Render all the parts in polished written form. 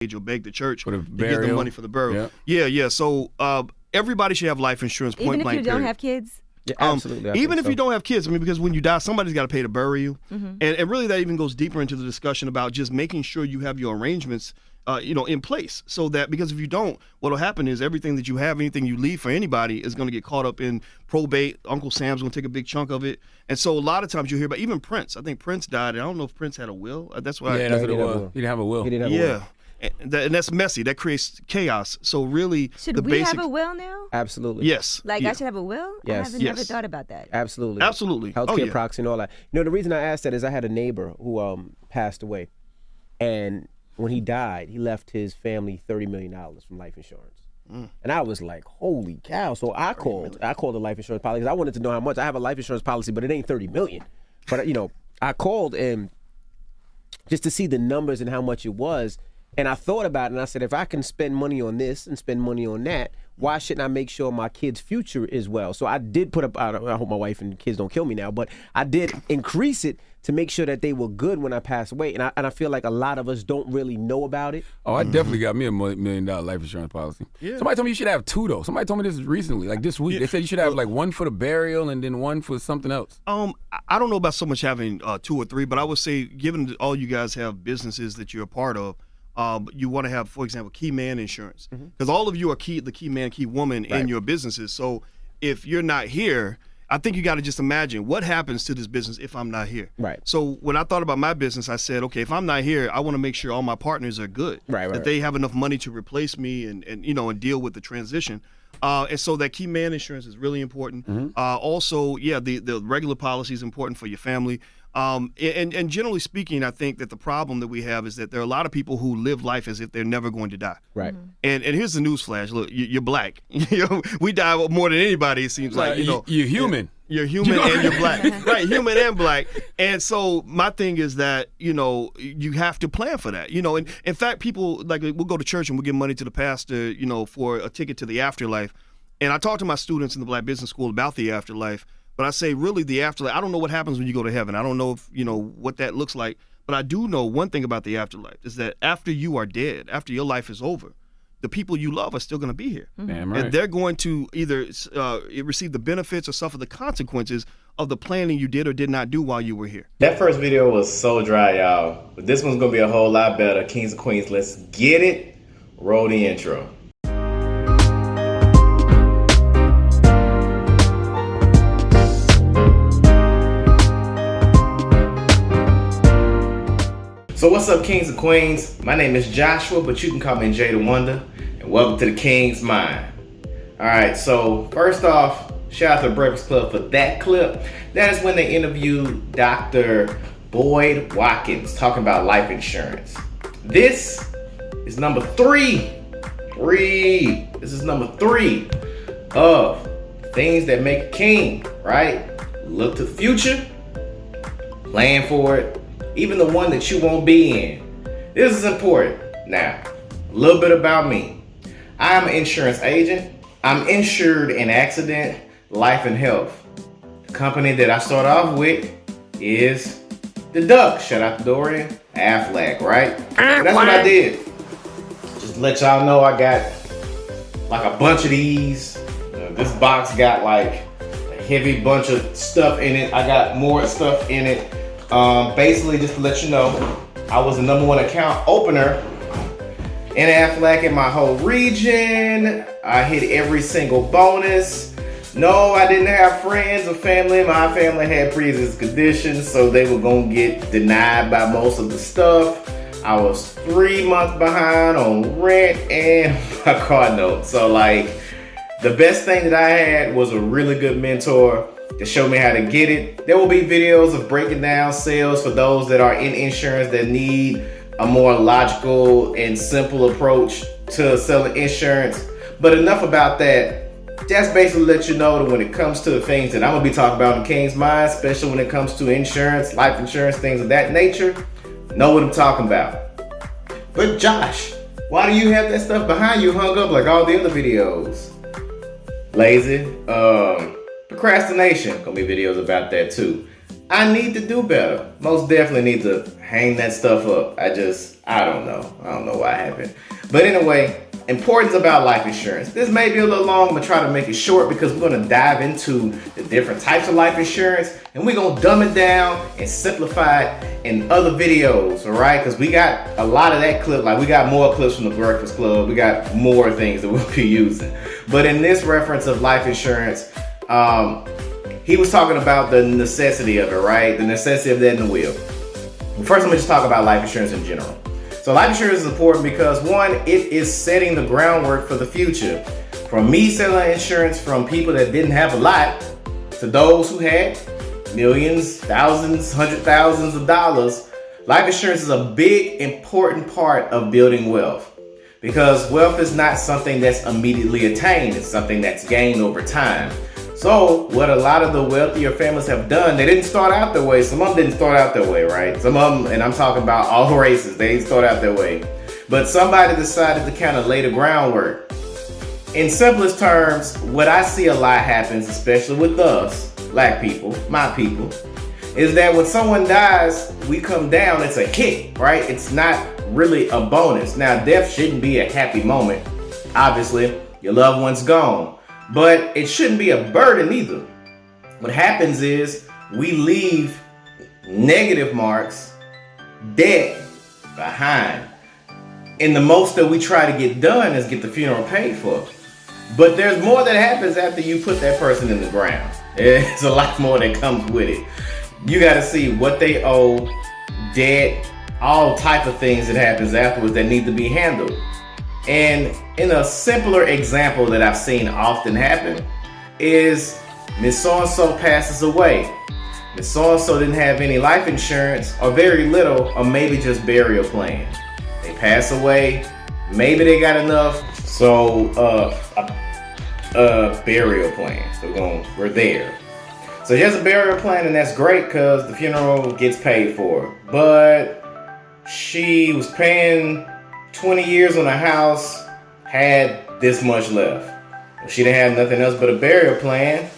or beg the church for the to give them money for the burial. Yeah. So everybody should have life insurance. Point blank. Even if you don't have kids. Yeah, absolutely. Even if you don't have kids, I mean, because when you die, somebody's got to pay to bury you, and really that even goes deeper into the discussion about just making sure you have your arrangements, in place, so that because if you don't, what'll happen is everything that you have, anything you leave for anybody, is going to get caught up in probate. Uncle Sam's going to take a big chunk of it, and so a lot of times you hear about even Prince. I think Prince died, and I don't know if Prince had a will. That's why. Yeah, that's what it was. He didn't have a will. He didn't have a will. And that's messy. That creates chaos. So really, should we have a will now? Absolutely. Yes. I should have a will? Yes. I haven't never thought about that. Absolutely. Healthcare proxy and all that. The reason I asked that is I had a neighbor who passed away, and when he died, he left his family $30 million from life insurance. And I was like, holy cow. So I called the life insurance policy because I wanted to know how much. I have a life insurance policy, but it ain't $30 million. But I called and just to see the numbers and how much it was. And I thought about it, and I said, if I can spend money on this and spend money on that, why shouldn't I make sure my kid's future is well? So I did put up, I hope my wife and kids don't kill me now, but I did increase it to make sure that they were good when I pass away. And I feel like a lot of us don't really know about it. Oh, I definitely got me a $1 million life insurance policy. Yeah. Somebody told me you should have two, though. Somebody told me this recently, like this week. They said you should have one for the burial and then one for something else. I don't know about so much having two or three, but I would say, given that all you guys have businesses that you're a part of, you want to have, for example, key man insurance, because all of you are the key man, key woman in your businesses. So if you're not here, I think you got to just imagine what happens to this business if I'm not here. Right. So when I thought about my business, I said, okay, if I'm not here, I want to make sure all my partners are good, that they have enough money to replace me and deal with the transition. And so that key man insurance is really important. Also, the regular policy is important for your family. And generally speaking, I think that the problem that we have is that there are a lot of people who live life as if they're never going to die. Right. And here's the news flash. Look, you're black. We die more than anybody, it seems like. You're human. You're human and you're black. Right, human and black. And so my thing is that, you have to plan for that. And in fact, people, we'll go to church and we'll give money to the pastor, for a ticket to the afterlife. And I talk to my students in the Black Business School about the afterlife. But I say, really, the afterlife, I don't know what happens when you go to heaven. I don't know if, what that looks like. But I do know one thing about the afterlife is that after you are dead, after your life is over, the people you love are still going to be here. Damn right. And they're going to either receive the benefits or suffer the consequences of the planning you did or did not do while you were here. That first video was so dry, y'all. But this one's going to be a whole lot better. Kings and Queens, let's get it. Roll the intro. So what's up, Kings and Queens? My name is Joshua, but you can call me Jay the Wonder, and welcome to the King's Mind. All right, so first off, shout out to Breakfast Club for that clip. That is when they interviewed Dr. Boyd Watkins talking about life insurance. This is number three. This is number 3 of things that make a king, right? Look to the future, plan for it, even the one that you won't be in. This is important. Now, a little bit about me. I'm an insurance agent. I'm insured in accident, life, and health. The company that I start off with is the Duck. Shout out to Dorian Affleck, right? And that's what I did. Just to let y'all know, I got like a bunch of these. This box got like a heavy bunch of stuff in it. I got more stuff in it. Basically, just to let you know, I was the #1 account opener in Affleck in my whole region. I hit every single bonus. No, I didn't have friends or family. My family had pre-existing conditions, so they were gonna get denied by most of the stuff. I was 3 months behind on rent and my car note. So the best thing that I had was a really good mentor to show me how to get it. There will be videos of breaking down sales for those that are in insurance that need a more logical and simple approach to selling insurance. But enough about that. That's basically let you know that when it comes to the things that I'm gonna be talking about in King's Mind, especially when it comes to insurance, life insurance, things of that nature, know what I'm talking about. But Josh, why do you have that stuff behind you hung up like all the other videos? Lazy. Procrastination. Gonna be videos about that too. I need to do better. Most definitely need to hang that stuff up. I don't know. I don't know why I haven't. But anyway, importance about life insurance. This may be a little long. I'm going to try to make it short because we're going to dive into the different types of life insurance. And we're going to dumb it down and simplify it in other videos, all right? Because we got a lot of that clip. Like, we got more clips from the Breakfast Club. We got more things that we'll be using. But in this reference of life insurance, he was talking about the necessity of it, right? The necessity of that in the will. First, let me just talk about life insurance in general. So life insurance is important because, one, it is setting the groundwork for the future. From me selling insurance from people that didn't have a lot to those who had millions, thousands, hundred thousands of dollars, life insurance is a big, important part of building wealth. Because wealth is not something that's immediately attained. It's something that's gained over time. So what a lot of the wealthier families have done, they didn't start out that way. Some of them didn't start out that way, right? Some of them, and I'm talking about all races, they didn't start out that way. But somebody decided to kind of lay the groundwork. In simplest terms, what I see a lot happens, especially with us, black people, my people, is that when someone dies, we come down, it's a hit, right? It's not really a bonus. Now, death shouldn't be a happy moment. Obviously, your loved one's gone. But it shouldn't be a burden either. What happens is we leave negative marks, debt behind. And the most that we try to get done is get the funeral paid for. But there's more that happens after you put that person in the ground. There's a lot more that comes with it. You got to see what they owe, debt, all type of things that happens afterwards that need to be handled. And in a simpler example that I've seen often happen is Miss So-and-so passes away. Miss So-and-so didn't have any life insurance or very little or maybe just burial plan. They pass away, maybe they got enough, so burial plan. So we're there. So she has a burial plan and that's great because the funeral gets paid for. But she was paying 20 years on a house, had this much left. She didn't have nothing else but a burial plan.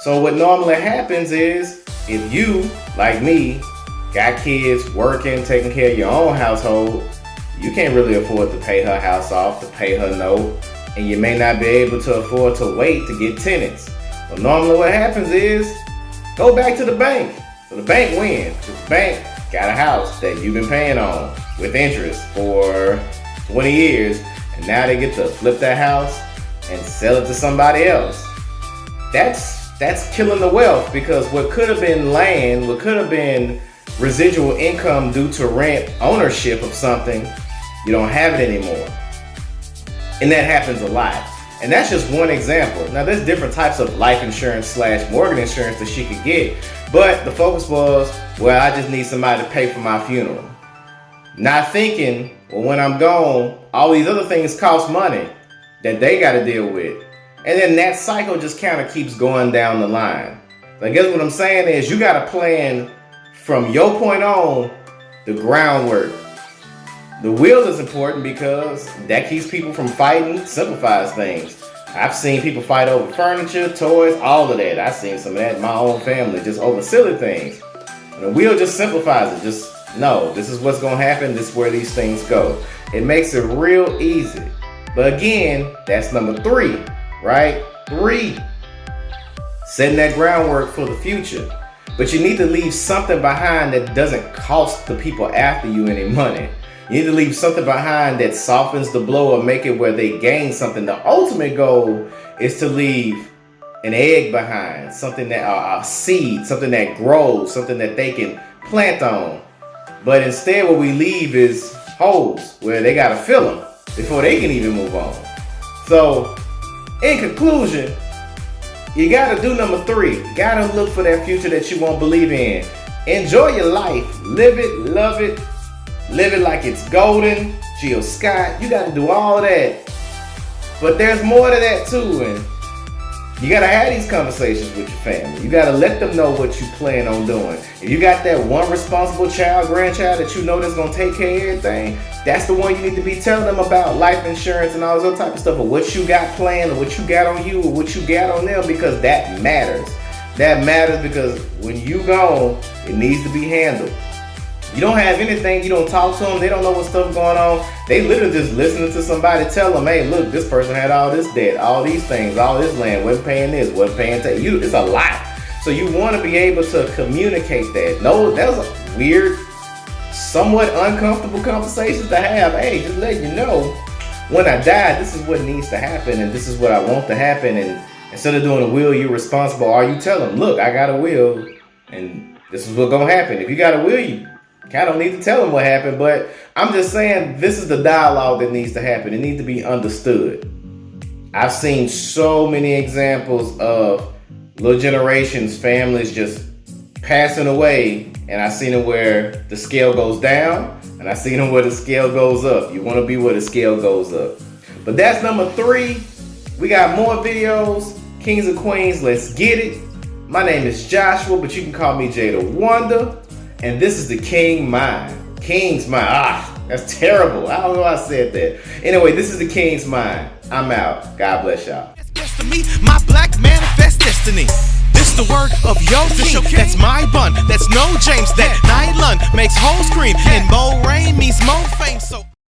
So what normally happens is, if you, like me, got kids, working, taking care of your own household, you can't really afford to pay her house off, to pay her note, and you may not be able to afford to wait to get tenants. So normally what happens is, go back to the bank. So the bank wins. The bank got a house that you've been paying on with interest for 20 years, and now they get to flip that house and sell it to somebody else. That's killing the wealth, because what could have been land, what could have been residual income due to rent ownership of something, you don't have it anymore. And that happens a lot. And that's just one example. Now there's different types of life insurance / mortgage insurance that she could get, but the focus was, well, I just need somebody to pay for my funeral. Not thinking, well, when I'm gone, all these other things cost money that they got to deal with. And then that cycle just kind of keeps going down the line. So I guess what I'm saying is, you got to plan from your point on the groundwork. The will is important because that keeps people from fighting, simplifies things. I've seen people fight over furniture, toys, all of that. I've seen some of that in my own family, just over silly things. And the will just simplifies it. Just no, this is what's going to happen. This is where these things go. It makes it real easy. But again, that's number 3, right? 3, setting that groundwork for the future. But you need to leave something behind that doesn't cost the people after you any money. You need to leave something behind that softens the blow or make it where they gain something. The ultimate goal is to leave an egg behind, something that a seed, something that grows, something that they can plant on. But instead what we leave is holes where they got to fill them before they can even move on. So in conclusion, you got to do number 3. You got to look for that future that you won't believe in. Enjoy your life. Live it, love it. Live it like it's golden. Jill Scott, you got to do all of that. But there's more to that too. And you got to have these conversations with your family. You got to let them know what you plan on doing. If you got that one responsible child, grandchild that you know that's going to take care of everything, that's the one you need to be telling them about life insurance and all this other type of stuff, or what you got planned, or what you got on you, or what you got on them, because that matters. that matters, because when you gone, it needs to be handled. You don't have anything, you don't talk to them, they don't know what stuff's going on. They literally just listening to somebody tell them, hey, look, this person had all this debt, all these things, all this land, wasn't paying this, wasn't paying that. It's a lot. So you want to be able to communicate that. No, that was a weird, somewhat uncomfortable conversations to have. Hey, just let you know, when I die, this is what needs to happen, and this is what I want to happen. And instead of doing a will, you're responsible. Or you tell them, look, I got a will, and this is what's gonna happen. If you got a will, you kind of need to tell them what happened. But I'm just saying, this is the dialogue that needs to happen. It needs to be understood. I've seen so many examples of little generations, families just passing away, and I've seen it where the scale goes down, and I've seen it where the scale goes up. You want to be where the scale goes up. But that's number 3. We got more videos. Kings and Queens, let's get it. My name is Joshua, but you can call me Jada Wonda. And this is the King Mind. King's Mind. That's terrible. I don't know why I said that. Anyway, this is the King's Mind. I'm out. God bless y'all. To me, my black manifest destiny. This the word of your king. That's my bun. That's no James. That nylon makes whole scream. And more rain means more fame. So